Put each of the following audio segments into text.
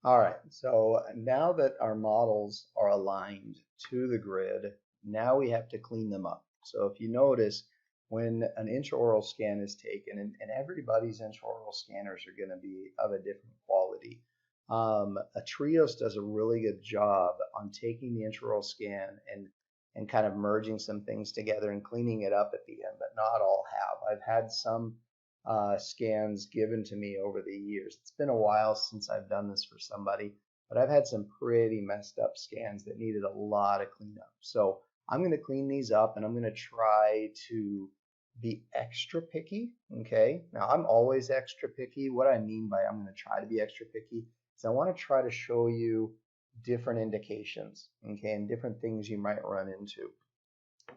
All right, so now that our models are aligned to the grid, now we have to clean them up. So if you notice, when an intraoral scan is taken, and everybody's intraoral scanners are going to be of a different quality, a Trios does a really good job on taking the intraoral scan and kind of merging some things together and cleaning it up at the end, but not all have. I've had some scans given to me over the years. It's been a while since I've done this for somebody, but I've had some pretty messed up scans that needed a lot of cleanup. So I'm going to clean these up and I'm going to try to be extra picky. Okay. Now I'm always extra picky. What I mean by I'm going to try to be extra picky is I want to try to show you different indications, okay, and different things you might run into.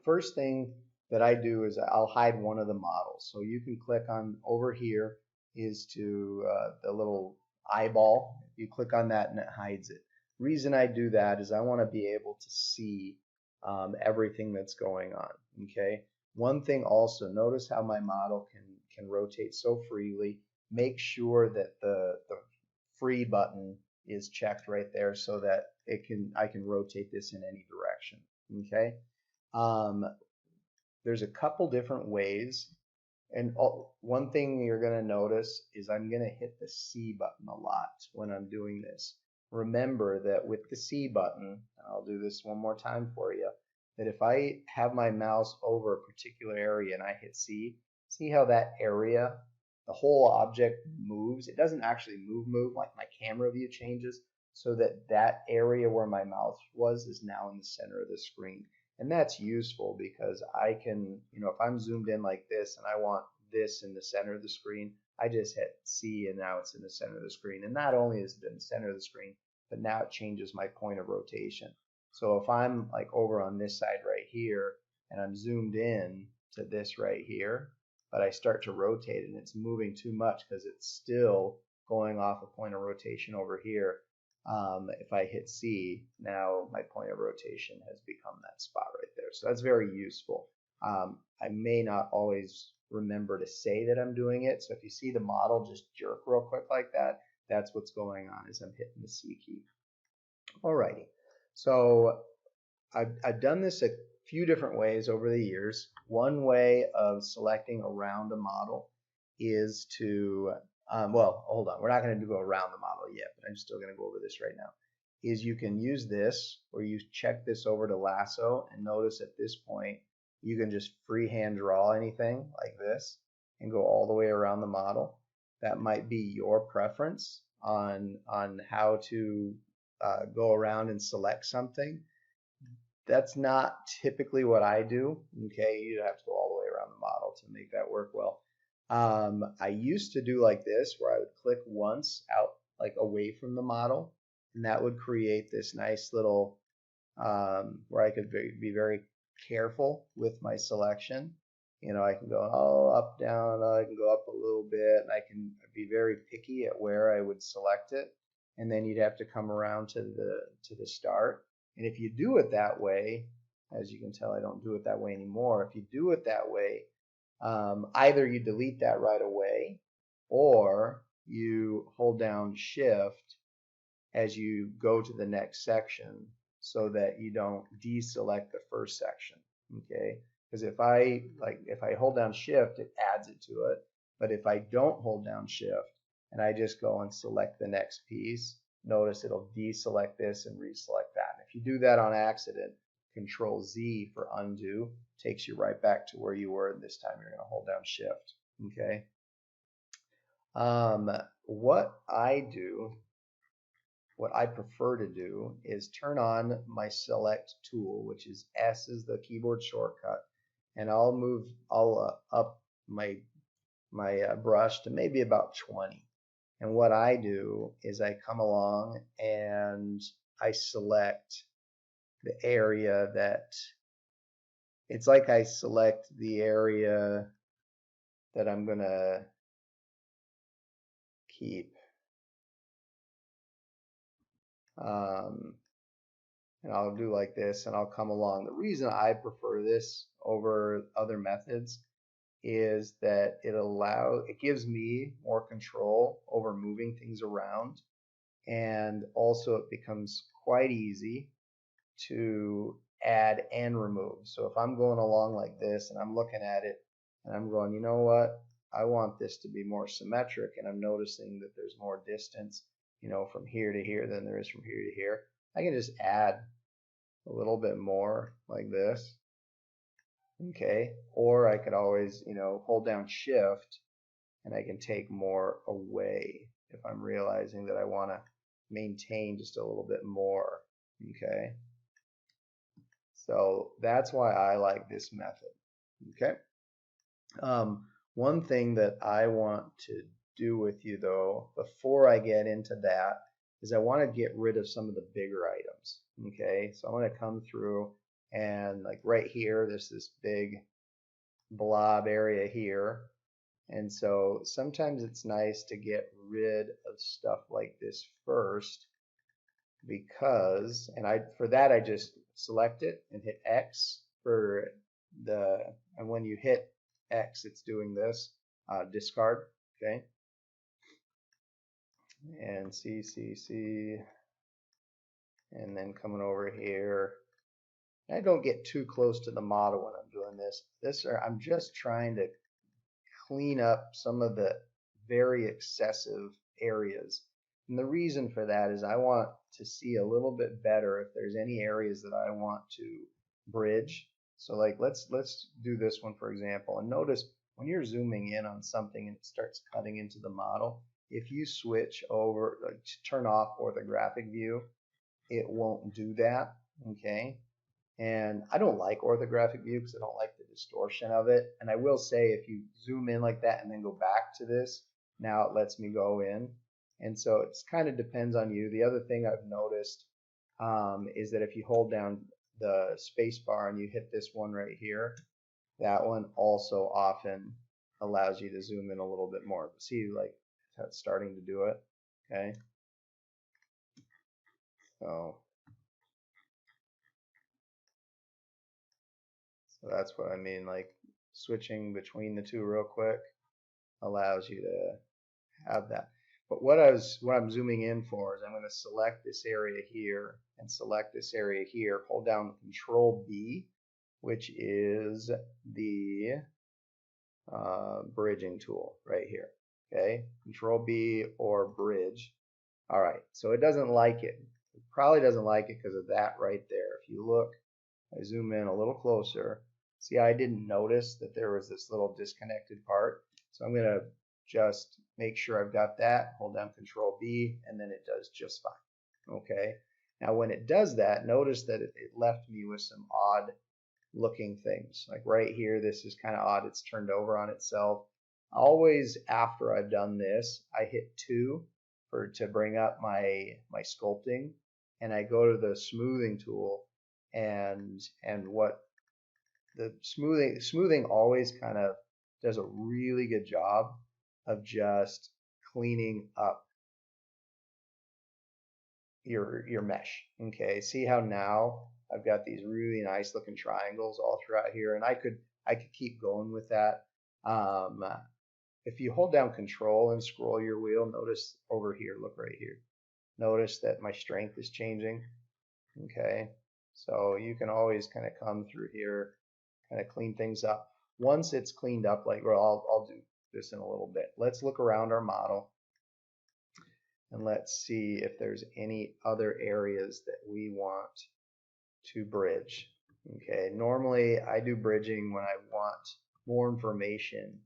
First thing that I do is I'll hide one of the models. So you can click on over here is to the little eyeball. You click on that and it hides it. Reason I do that is I want to be able to see everything that's going on. Okay. One thing also, notice how my model can rotate so freely. Make sure that the free button is checked right there so that I can rotate this in any direction. Okay. Um, there's a couple different ways. And one thing you're going to notice is I'm going to hit the C button a lot when I'm doing this. Remember that with the C button, I'll do this one more time for you, that if I have my mouse over a particular area and I hit C, see how that area, the whole object moves. It doesn't actually move like my camera view changes, so that that area where my mouse was is now in the center of the screen. And that's useful because I can, if I'm zoomed in like this and I want this in the center of the screen, I just hit C and now it's in the center of the screen. And not only is it in the center of the screen, but now it changes my point of rotation. So if I'm like over on this side right here and I'm zoomed in to this right here, but I start to rotate it and it's moving too much because it's still going off a point of rotation over here. If I hit C, now my point of rotation has become that spot right there. So that's very useful. I may not always remember to say that I'm doing it. So if you see the model just jerk real quick like that, that's what's going on is I'm hitting the C key. Alrighty. So I've done this a few different ways over the years. One way of selecting around a model is to, well, hold on, we're not going to go around the model yet, but I'm still going to go over this right now, is you can use this, or you check this over to lasso, and notice at this point, you can just freehand draw anything like this and go all the way around the model. That might be your preference on how to go around and select something. That's not typically what I do. Okay, you'd have to go all the way around the model to make that work well. I used to do like this, where I would click once out, like away from the model, and that would create this nice little where I could be very careful with my selection. I can go up, down, I can go up a little bit, and I can be very picky at where I would select it. And then you'd have to come around to the start. And if you do it that way, as you can tell, I don't do it that way anymore. If you do it that way, either you delete that right away, or you hold down Shift as you go to the next section so that you don't deselect the first section. Okay, because if I hold down Shift, it adds it to it. But if I don't hold down Shift and I just go and select the next piece, notice it'll deselect this and reselect that. And if you do that on accident, Control Z for undo takes you right back to where you were, and this time you're going to hold down Shift. Okay. What I prefer to do is turn on my select tool, which is S is the keyboard shortcut, and I'll up my brush to maybe about 20. And what I do is I come along and I select the area that, it's like I select the area that I'm going to keep. And I'll do like this and I'll come along. The reason I prefer this over other methods is that it gives me more control over moving things around, and also it becomes quite easy to add and remove. So if I'm going along like this and I'm looking at it and I'm going, you know what, I want this to be more symmetric, and I'm noticing that there's more distance, you know, from here to here than there is from here to here, I can just add a little bit more like this. Okay, or I could always, you know, hold down shift and I can take more away if I'm realizing that I want to maintain just a little bit more. Okay, so that's why I like this method. Okay, one thing that I want to do with you though before I get into that is I want to get rid of some of the bigger items. Okay, so I want to come through and like right here there's this big blob area here, and so sometimes it's nice to get rid of stuff like this first, because, and for that I just select it and hit X for and when you hit X it's doing this, discard, okay, and C, and then coming over here. I don't get too close to the model when I'm doing this. I'm just trying to clean up some of the very excessive areas. And the reason for that is I want to see a little bit better if there's any areas that I want to bridge. So like let's do this one for example, and notice when you're zooming in on something and it starts cutting into the model, if you switch over, like turn off orthographic view, it won't do that. Okay, and I don't like orthographic view because I don't like the distortion of it. And I will say if you zoom in like that and then go back to this, now it lets me go in. And so it kind of depends on you. The other thing I've noticed is that if you hold down the space bar and you hit this one right here, that one also often allows you to zoom in a little bit more. See, like that's starting to do it. Okay. So that's what I mean, like switching between the two real quick allows you to have that. But what I'm zooming in for is I'm going to select this area here and select this area here, hold down Control B, which is the bridging tool right here. Okay, Control B or bridge. All right, so it doesn't like it. It probably doesn't like it because of that right there. If you look, I zoom in a little closer. See, I didn't notice that there was this little disconnected part. So I'm going to just make sure I've got that, hold down Control B, and then it does just fine. Okay. Now when it does that, notice that it left me with some odd looking things. Like right here, this is kind of odd. It's turned over on itself. Always after I've done this, I hit 2 to bring up my sculpting, and I go to the smoothing tool, and what the smoothing always kind of does a really good job of just cleaning up your mesh. Okay, see how now I've got these really nice looking triangles all throughout here, and I could keep going with that. If you hold down Control and scroll your wheel, notice over here, look right here. Notice that my strength is changing. Okay, so you can always kind of come through here, kind of clean things up. Once it's cleaned up, like, well, I'll do this in a little bit. Let's look around our model and let's see if there's any other areas that we want to bridge. Okay, normally I do bridging when I want more information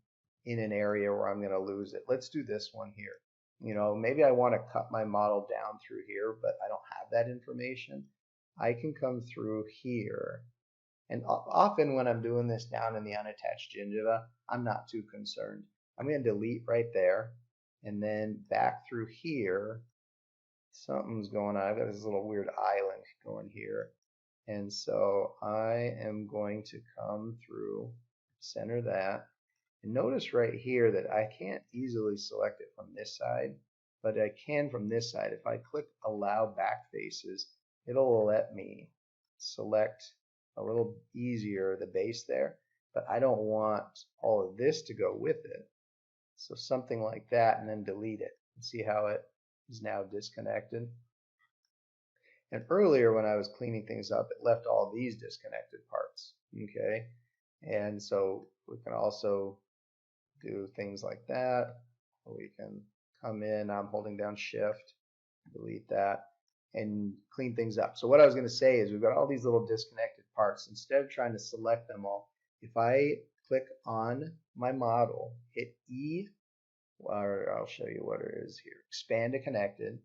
in an area where I'm going to lose it. Let's do this one here. You know, maybe I want to cut my model down through here, but I don't have that information. I can come through here, and often when I'm doing this down in the unattached gingiva, I'm not too concerned. I'm going to delete right there, and then back through here, something's going on. I've got this little weird island going here, and so I am going to come through, center that, and notice right here that I can't easily select it from this side, but I can from this side. If I click Allow Back Faces, it'll let me select a little easier the base there, but I don't want all of this to go with it. So something like that, and then delete it. And see how it is now disconnected. And earlier when I was cleaning things up, it left all these disconnected parts, okay? And so we can also do things like that. We can come in, I'm holding down Shift, delete that, and clean things up. So what I was going to say is we've got all these little disconnected parts. Instead of trying to select them all, if I click on my model, hit E, or I'll show you what it is here, expand to connected,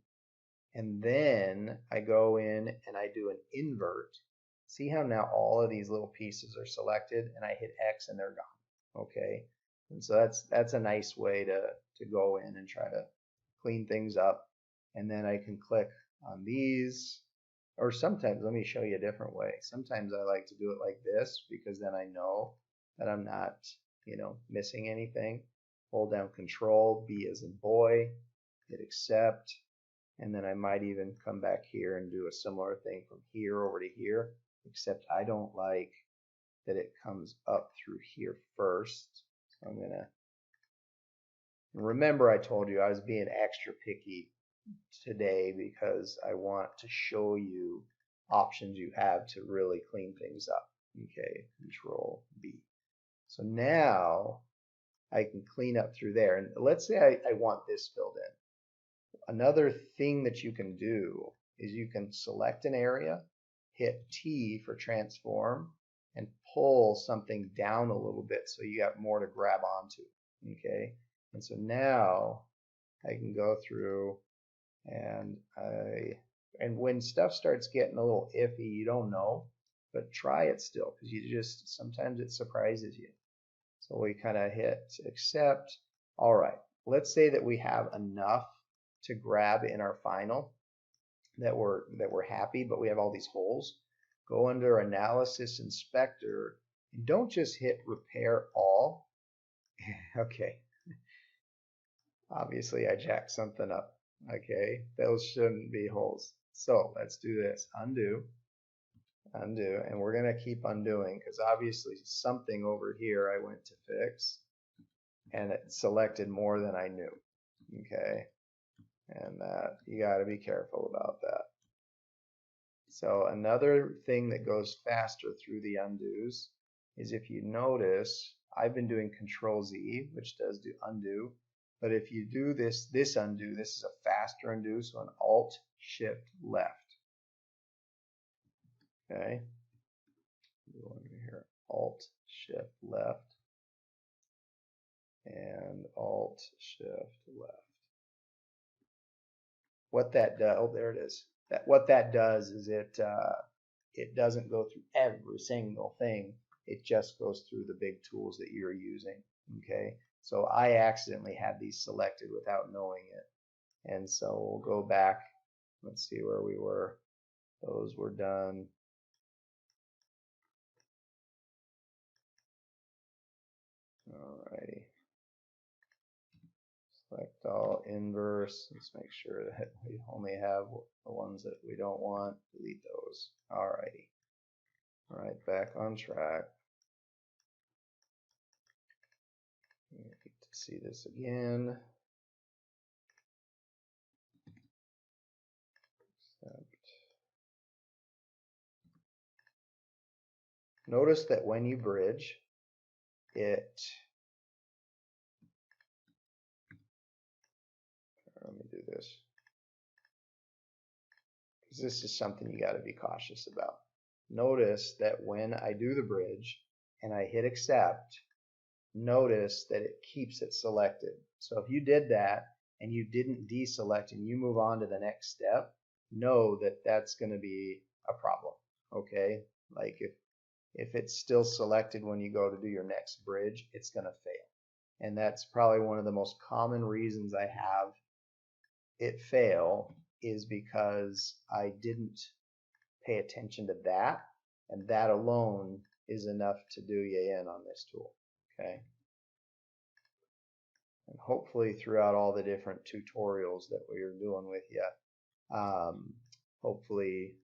and then I go in and I do an invert. See how now all of these little pieces are selected, and I hit X and they're gone. Okay, and so that's a nice way to go in and try to clean things up. And then I can click on these, or sometimes, let me show you a different way. Sometimes I like to do it like this because then I know that I'm not, missing anything. Hold down Control, B as in boy, hit accept, and then I might even come back here and do a similar thing from here over to here, except I don't like that it comes up through here first. So I'm gonna, remember I told you I was being extra picky today because I want to show you options you have to really clean things up. Okay, Control B. So now I can clean up through there. And let's say I want this filled in. Another thing that you can do is you can select an area, hit T for transform, and pull something down a little bit so you got more to grab onto. Okay, and so now I can go through and when stuff starts getting a little iffy, you don't know, but try it still, because you just, sometimes it surprises you. So we kind of hit accept. All right, let's say that we have enough to grab in our final that we're happy, but we have all these holes. Go under Analysis Inspector and don't just hit Repair All. Okay, obviously I jacked something up. Okay, those shouldn't be holes. So let's do this. Undo, and we're going to keep undoing because obviously something over here I went to fix and it selected more than I knew. Okay, and that you got to be careful about that. So another thing that goes faster through the undos is, if you notice, I've been doing Control Z, which does do undo. But if you do this undo, this is a faster undo, so an Alt Shift left. Okay, go under here, Alt Shift left, and Alt Shift left. What that does, oh, there it is. What that does is it doesn't go through every single thing. It just goes through the big tools that you're using. Okay, so I accidentally had these selected without knowing it, and so we'll go back. Let's see where we were. Those were done. Alrighty. Select all, inverse. Let's make sure that we only have the ones that we don't want. Delete those. Alrighty. Alright, back on track. We need to see this again. Notice that when you bridge, let me do this, because this is something you got to be cautious about. Notice that when I do the bridge and I hit accept, notice that it keeps it selected. So if you did that and you didn't deselect and you move on to the next step, know that that's going to be a problem. Okay, like if it's still selected when you go to do your next bridge, it's going to fail. And that's probably one of the most common reasons I have it fail, is because I didn't pay attention to that, and that alone is enough to do you in on this tool. Okay, and hopefully throughout all the different tutorials that we are doing with you, hopefully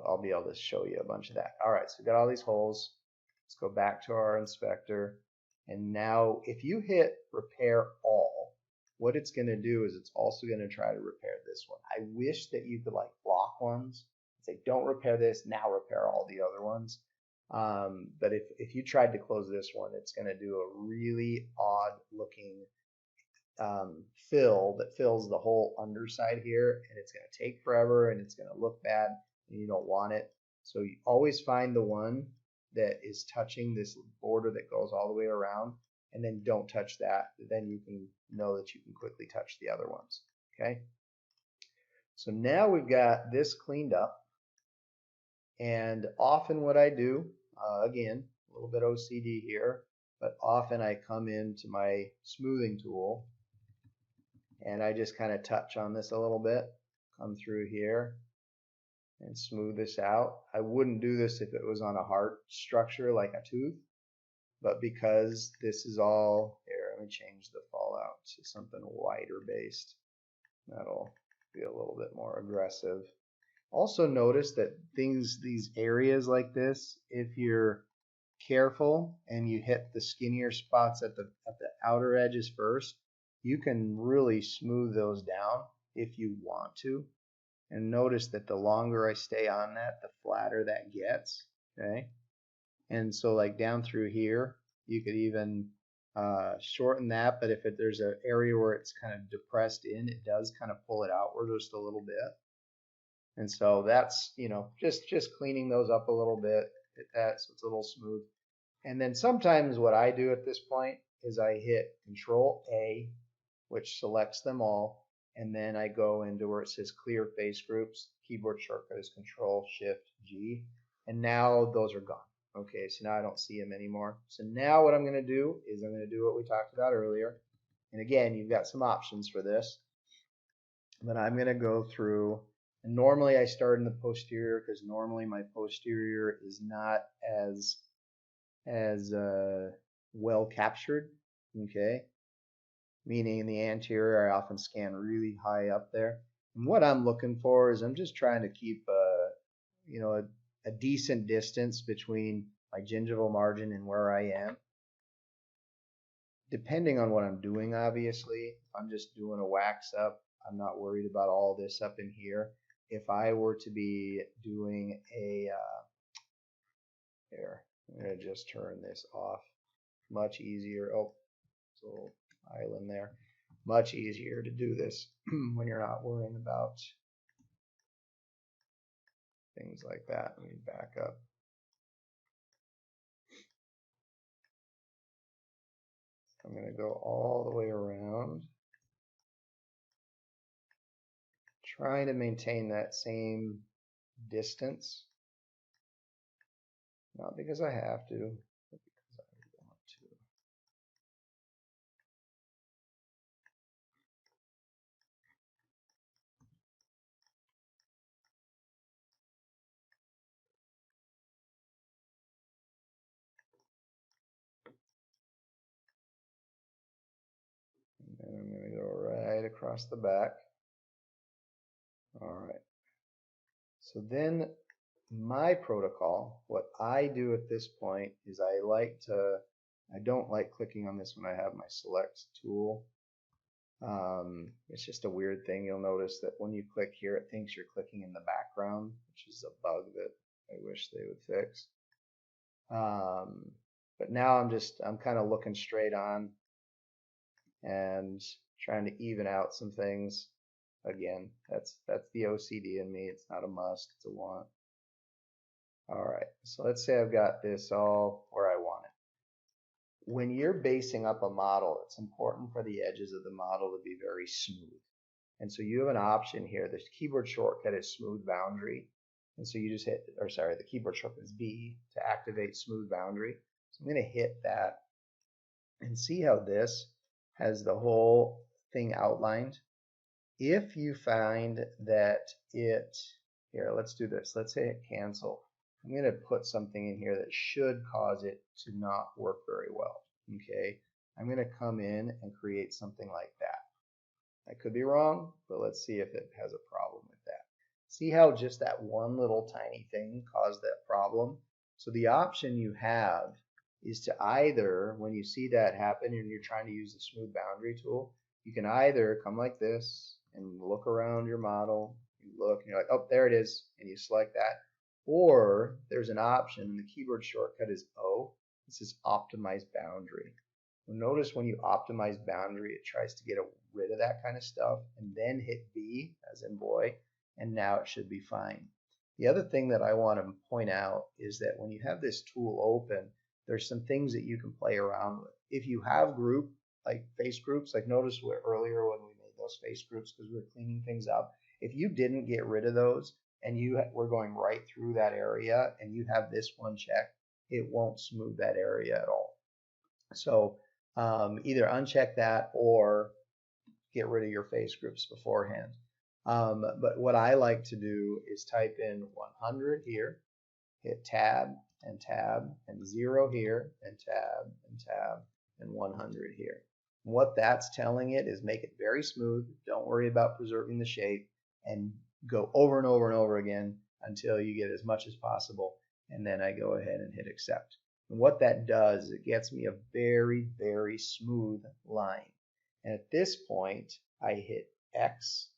I'll be able to show you a bunch of that. All right, so we've got all these holes. Let's go back to our inspector, and now if you hit Repair All, what it's going to do is it's also going to try to repair this one. I wish that you could like block ones, say don't repair this, now repair all the other ones. But if you tried to close this one, it's going to do a really odd looking fill that fills the whole underside here, and it's going to take forever and it's going to look bad and you don't want it. So you always find the one that is touching this border that goes all the way around, and then don't touch that. Then you can know that you can quickly touch the other ones. Okay, so now we've got this cleaned up, and often what I do, again, a little bit OCD here, but often I come into my smoothing tool and I just kind of touch on this a little bit, come through here and smooth this out. I wouldn't do this if it was on a hard structure like a tooth, but because this is all here, let me change the fallout to something wider based. That'll be a little bit more aggressive. Also notice that these areas like this, if you're careful and you hit the skinnier spots at the outer edges first, you can really smooth those down if you want to. And notice that the longer I stay on that, the flatter that gets. Okay, and so like down through here, you could even shorten that, but if there's an area where it's kind of depressed in, it does kind of pull it outward just a little bit. And so that's, you know, just cleaning those up a little bit, hit that so it's a little smooth. And then sometimes what I do at this point is I hit Control A, which selects them all, and then I go into where it says clear face groups. Keyboard shortcut is Control Shift G, and now those are gone. Okay, so now I don't see them anymore. So now what I'm going to do is I'm going to do what we talked about earlier. And again, you've got some options for this. But I'm going to go through, and normally I start in the posterior because normally my posterior is not as well captured. Okay, meaning in the anterior I often scan really high up there. And what I'm looking for is I'm just trying to keep you know, a decent distance between my gingival margin and where I am. Depending on what I'm doing, obviously, if I'm just doing a wax up, I'm not worried about all this up in here. If I were to be doing a here, I'm going to just turn this off. Much easier. Oh, it's a little island there. Much easier to do this when you're not worrying about things like that. Let me back up. I'm going to go all the way around, trying to maintain that same distance. Not because I have to, but because I want to. And then I'm going to go right across the back. All right. So then my protocol, what I do at this point is I don't like clicking on this when I have my select tool. It's just a weird thing. You'll notice that when you click here, it thinks you're clicking in the background, which is a bug that I wish they would fix. But now I'm kind of looking straight on and trying to even out some things. Again, that's the OCD in me. It's not a must, it's a want. All right, so let's say I've got this all where I want it. When you're basing up a model, it's important for the edges of the model to be very smooth. And so you have an option here. The keyboard shortcut is smooth boundary. And so you just hit, or sorry, the keyboard shortcut is B to activate smooth boundary. So I'm going to hit that and see how this has the whole thing outlined. If you find that here, let's do this. Let's say hit cancel. I'm going to put something in here that should cause it to not work very well. Okay, I'm going to come in and create something like that. I could be wrong, but let's see if it has a problem with that. See how just that one little tiny thing caused that problem? So the option you have is to either, when you see that happen and you're trying to use the smooth boundary tool, you can either come like this and look around your model. You look and you're like, oh, there it is, and you select that. Or there's an option, and the keyboard shortcut is O. This is optimize boundary. Notice when you optimize boundary, it tries to get rid of that kind of stuff, and then hit B, as in boy, and now it should be fine. The other thing that I want to point out is that when you have this tool open, there's some things that you can play around with. If you have like face groups, like notice earlier when we made those face groups because we were cleaning things up, if you didn't get rid of those and you were going right through that area and you have this one checked, it won't smooth that area at all. So either uncheck that or get rid of your face groups beforehand. But what I like to do is type in 100 here, hit tab and 0 here, and tab and 100 here. What that's telling it is make it very smooth. Don't worry about preserving the shape, and go over and over and over again until you get as much as possible. And then I go ahead and hit accept. And what that does, it gets me a very, very smooth line. And at this point, I hit X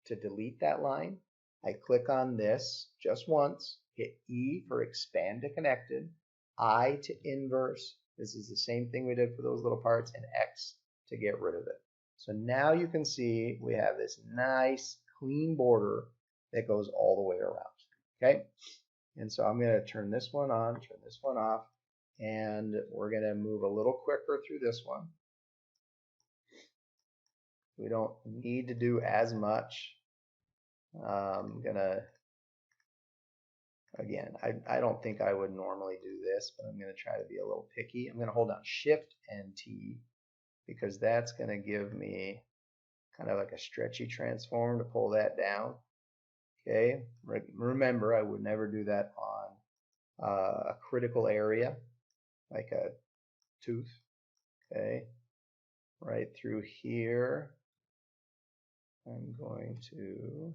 to delete that line. I click on this just once, hit E for expand to connected, I to inverse. This is the same thing we did for those little parts, and X to get rid of it. So now you can see we have this nice clean border that goes all the way around. Okay, and so I'm going to turn this one on, turn this one off, and we're going to move a little quicker through this one. We don't need to do as much. I'm gonna, again, I don't think I would normally do this, but I'm gonna try to be a little picky. I'm gonna hold down Shift and T because that's gonna give me kind of like a stretchy transform to pull that down. Okay, remember I would never do that on a critical area like a tooth. Okay, right through here. I'm going to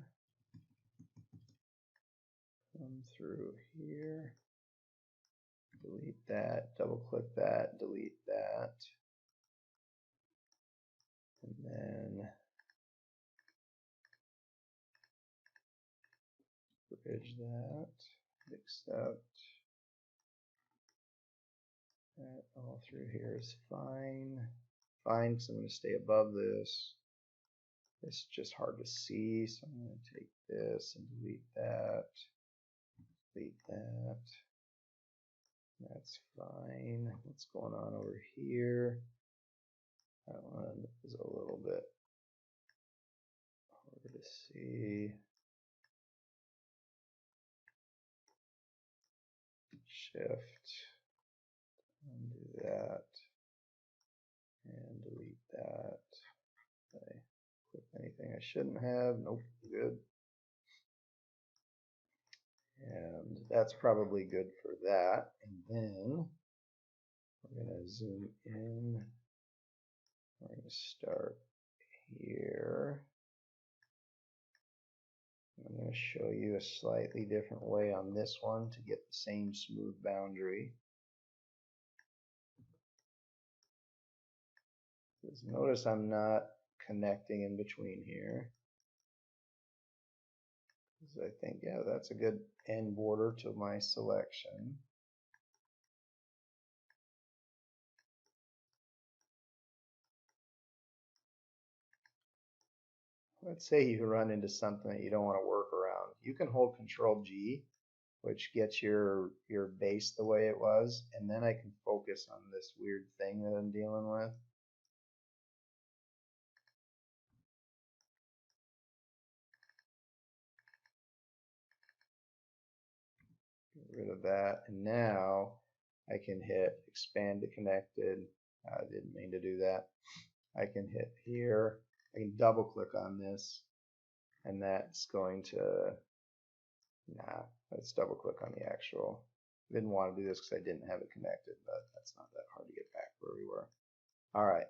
come through here, delete that, double click that, delete that, and then bridge that, accept. That all through here is fine. Fine, because I'm going to stay above this. This is just hard to see, so I'm going to take this and delete that. Delete that. That's fine. What's going on over here? That one is a little bit harder to see. Shift, undo that, and delete that. Okay. Click anything I shouldn't have. Nope, good. And that's probably good for that. And then we're going to zoom in. We're going to start here. I'm going to show you a slightly different way on this one to get the same smooth boundary. Just notice I'm not connecting in between here. I think, yeah, that's a good end border to my selection. Let's say you run into something that you don't want to work around. You can hold Control G, which gets your base the way it was, and then I can focus on this weird thing that I'm dealing with. Get rid of that, and now I can hit expand to connected. I didn't mean to do that. I can hit here. I can double click on this, and that's going to, let's double click on the actual. I didn't want to do this because I didn't have it connected, but that's not that hard to get back where we were. All right,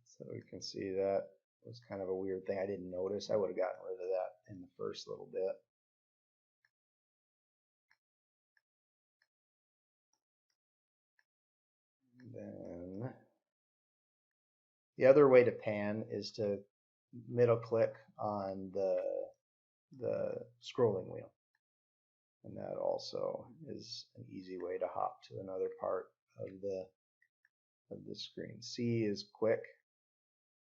so we can see that was kind of a weird thing I didn't notice. I would have gotten rid of that in the first little bit. Then The other way to pan is to middle click on the scrolling wheel. And that also is an easy way to hop to another part of the screen. C is quick,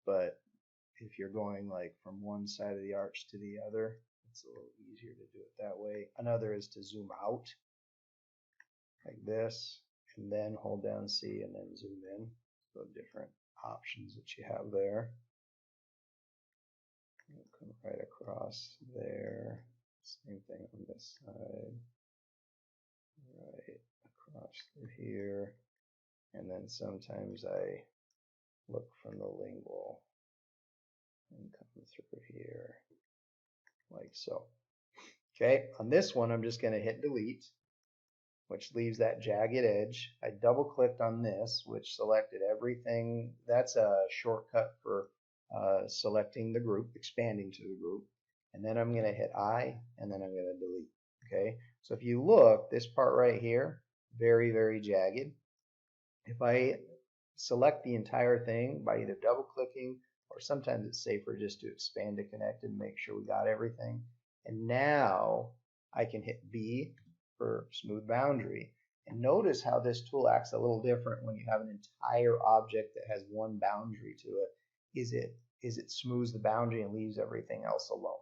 but if you're going like from one side of the arch to the other, it's a little easier to do it that way. Another is to zoom out like this, and then hold down C and then zoom in. So different options that you have there. Come right across there. Same thing on this side. Right across through here. And then sometimes I look from the lingual and come through here like so. Okay, on this one I'm just going to hit delete, which leaves that jagged edge. I double clicked on this, which selected everything. That's a shortcut for selecting the group, expanding to the group. And then I'm going to hit I, and then I'm going to delete. Okay, so if you look, this part right here, very, very jagged. If I select the entire thing by either double clicking, or sometimes it's safer just to expand to connect and make sure we got everything. And now I can hit B for smooth boundary. And notice how this tool acts a little different when you have an entire object that has one boundary to it. Is it smooths the boundary and leaves everything else alone.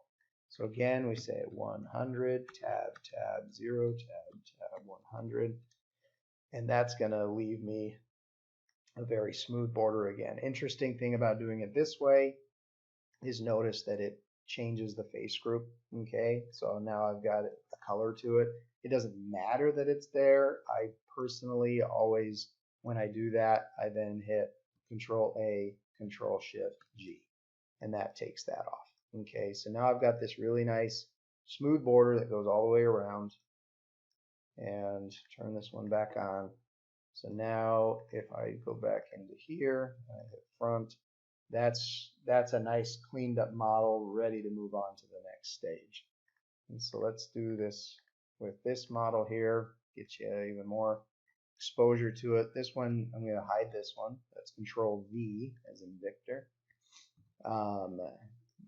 So again, we say 100, tab 0, tab 100. And that's going to leave me a very smooth border again. Interesting thing about doing it this way is notice that it changes the face group. Okay, so now I've got a color to it. It doesn't matter that it's there. I personally always, when I do that, I then hit Control A, Control Shift G, and that takes that off. Okay, so now I've got this really nice smooth border that goes all the way around. And turn this one back on. So now if I go back into here, I hit front, that's a nice cleaned up model ready to move on to the next stage. And so let's do this with this model here, get you even more exposure to it. This one, I'm going to hide this one. That's Control V as in Victor.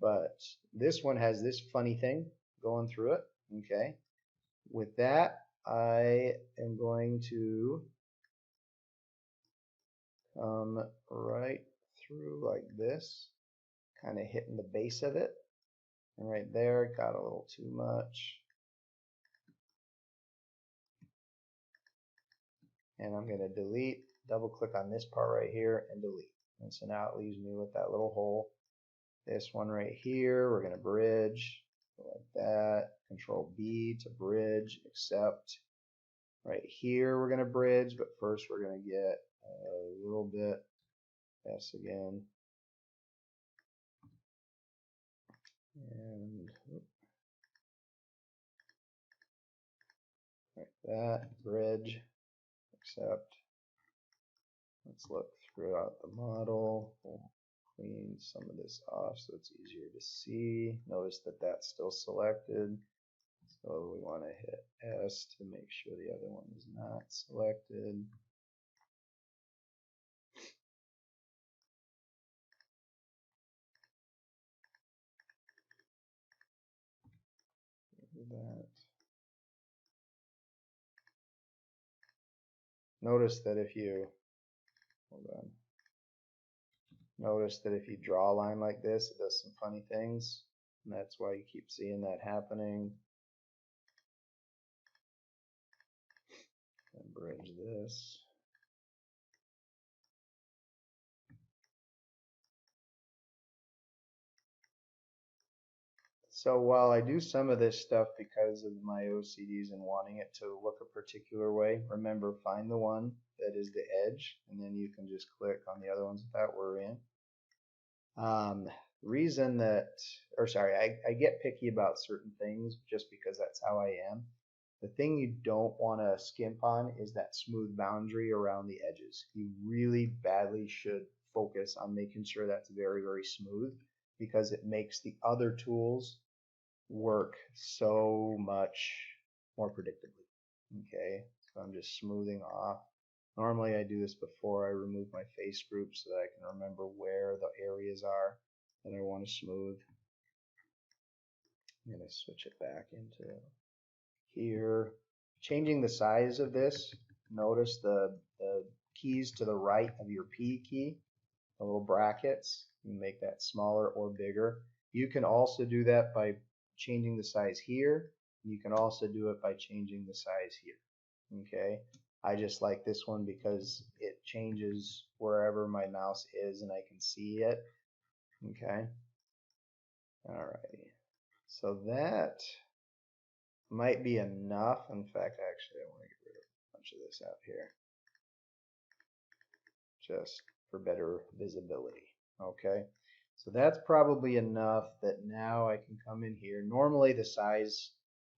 But this one has this funny thing going through it. Okay. With that, I am going to come right through like this, kind of hitting the base of it. And right there, it got a little too much. And I'm going to delete, double click on this part right here and delete. And so now it leaves me with that little hole. This one right here, we're going to bridge like that. Control B to bridge, accept. Right here, we're going to bridge, but first we're going to get a little bit S again. And like that, bridge, accept. Let's look throughout the model. We'll clean some of this off so it's easier to see. Notice that that's still selected. So we want to hit S to make sure the other one is not selected. That. Notice that if you, hold on. Notice that if you draw a line like this, it does some funny things. And that's why you keep seeing that happening. And bridge this. So while I do some of this stuff because of my OCDs and wanting it to look a particular way, remember, find the one that is the edge, and then you can just click on the other ones that we're in. Reason that, or sorry, I get picky about certain things just because that's how I am. The thing you don't want to skimp on is that smooth boundary around the edges. You really badly should focus on making sure that's very, very smooth, because it makes the other tools work so much more predictably. Okay, so I'm just smoothing off Normally I do this before I remove my face group so that I can remember where the areas are that I want to smooth. I'm going to switch it back into here. Changing the size of this, notice the keys to the right of your P key, the little brackets. You make that smaller or bigger. You can also do that by changing the size here. You can also do it by changing the size here. Okay, I just like this one because it changes wherever my mouse is and I can see it. Okay, alrighty. So that might be enough. In fact, actually, I want to get rid of a bunch of this out here just for better visibility. Okay, so that's probably enough that now I can come in here. Normally the size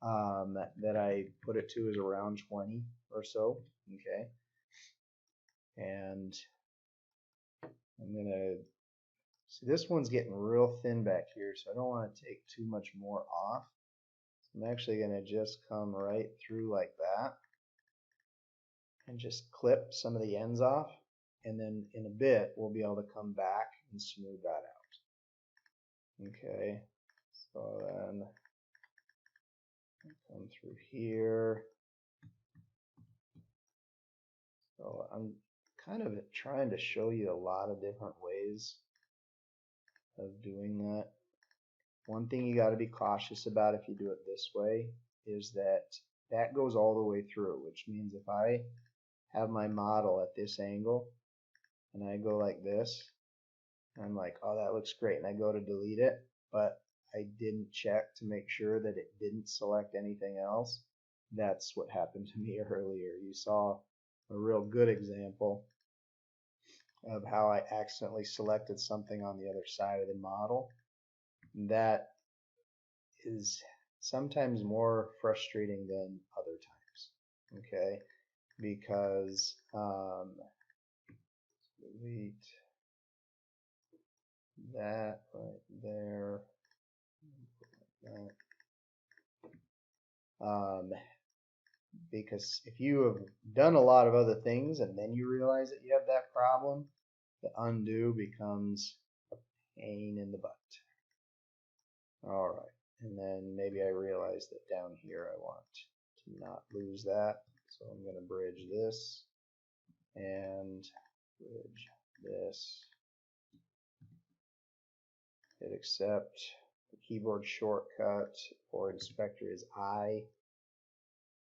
that I put it to is around 20 or so. Okay, and I'm going to see this one's getting real thin back here, so I don't want to take too much more off. I'm actually going to just come right through like that and just clip some of the ends off, and then in a bit we'll be able to come back and smooth that out. Okay, so then come through here. So I'm kind of trying to show you a lot of different ways of doing that. One thing you got to be cautious about if you do it this way is that that goes all the way through, which means if I have my model at this angle and I go like this, I'm like, oh, that looks great, and I go to delete it, but I didn't check to make sure that it didn't select anything else. That's what happened to me earlier. You saw a real good example of how I accidentally selected something on the other side of the model. That is sometimes more frustrating than other times, okay? Because delete that right there, like that. Because if you have done a lot of other things and then you realize that you have that problem, the undo becomes a pain in the butt. All right, and then maybe I realize that down here I want to not lose that, so I'm going to bridge this and bridge this. Hit accept. The keyboard shortcut for inspector is I,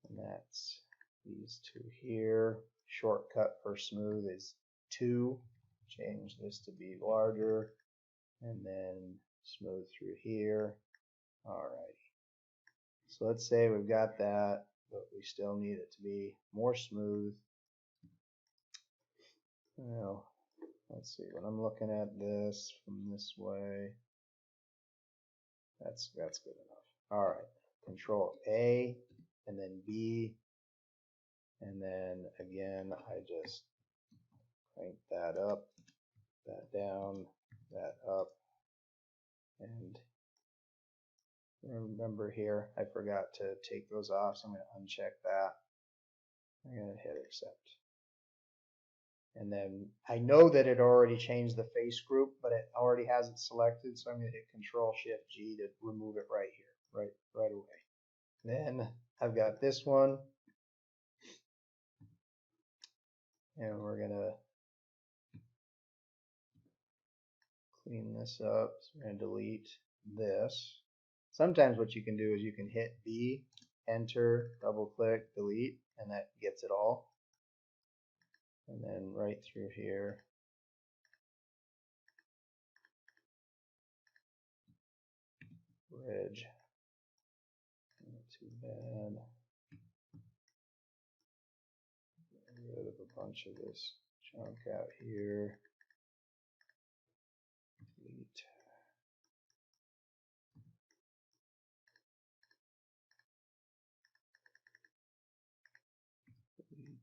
and that's these two here. Shortcut for smooth is 2. Change this to be larger, and then smooth through here. Alrighty. So let's say we've got that, but we still need it to be more smooth. Well, let's see. When I'm looking at this from this way, that's good enough. All right. Control A, and then B, and then again I just crank that up, that down, that up, and remember here I forgot to take those off, so I'm going to uncheck that. I'm going to hit accept. And then I know that it already changed the face group, but it already has it selected, so I'm going to hit Control Shift G to remove it right here, right away. Then I've got this one, and we're going to clean this up. So we're going to delete this. Sometimes what you can do is you can hit B, enter, double click, delete, and that gets it all. And then right through here, bridge, not too bad. Get rid of a bunch of this junk out here. Delete. Delete.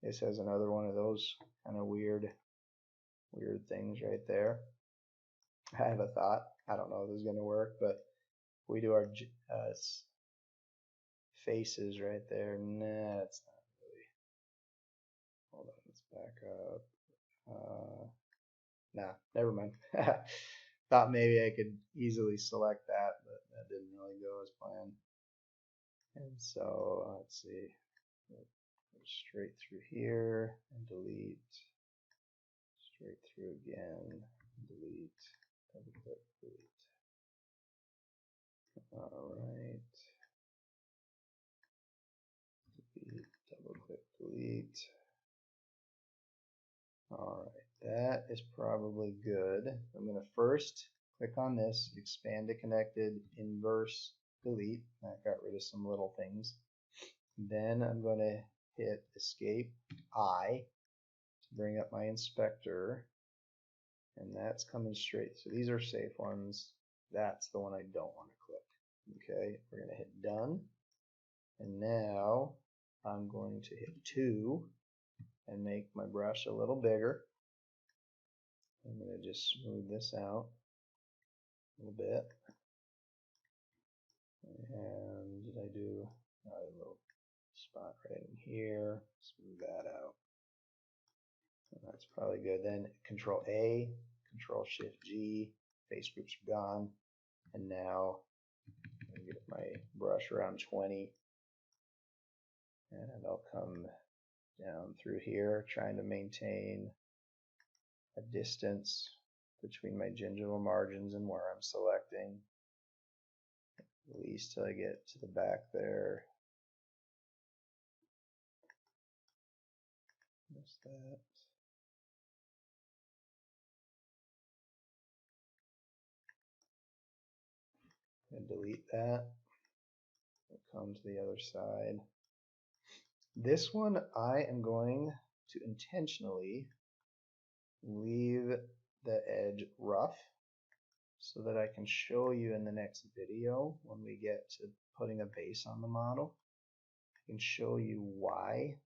This has another one of those kind of weird things right there. I have a thought. I don't know if this is going to work, but we do our faces right there. Nah, it's not really. back up. Nah, never mind. Thought maybe I could easily select that, but that didn't really go as planned. And so let's see, go straight through here and delete, straight through again, delete, double click, delete. All right, delete, double click, delete. All right, that is probably good. I'm going to first click on this, expand to connected, inverse, delete. That got rid of some little things. Then I'm going to hit escape I to bring up my inspector, and that's coming straight. So these are safe ones. That's the one I don't want to click. Okay, we're going to hit done, and now I'm going to hit 2 and make my brush a little bigger. I'm going to just smooth this out a little bit. And did I do a little spot right in here? Smooth that out. And that's probably good. Then Control A, Control Shift G, face groups are gone. And now I'm going to get my brush around 20. And I'll come down through here, trying to maintain a distance between my gingival margins and where I'm selecting, at least till I get to the back there. Just that. And delete that. We'll come to the other side. This one I am going to intentionally leave the edge rough so that I can show you in the next video when we get to putting a base on the model. I can show you why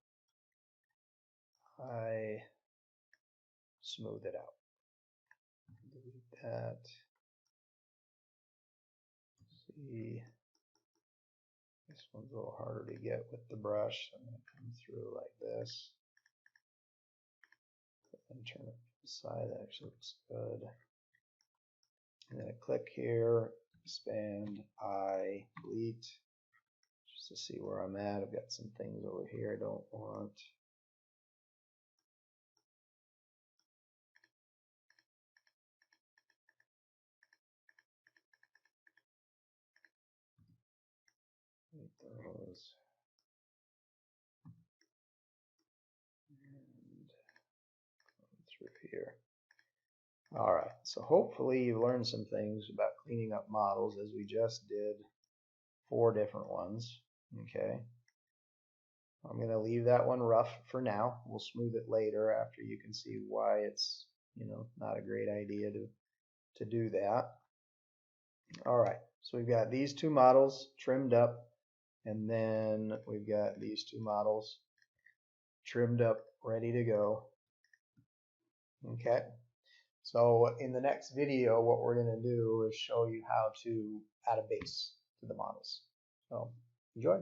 I smooth it out. Delete that. See, this one's a little harder to get with the brush. I'm going to come through like this and turn it to the side. That actually looks good. I'm going to click here, expand, I, delete, just to see where I'm at. I've got some things over here I don't want. Those. And through here. All right, so hopefully you learned some things about cleaning up models, as we just did 4 different ones. Okay, I'm going to leave that one rough for now. We'll smooth it later after you can see why it's, not a great idea to do that. All right, so we've got these 2 models trimmed up, and then we've got these 2 models trimmed up, ready to go. Okay, so in the next video, what we're going to do is show you how to add a base to the models. So enjoy.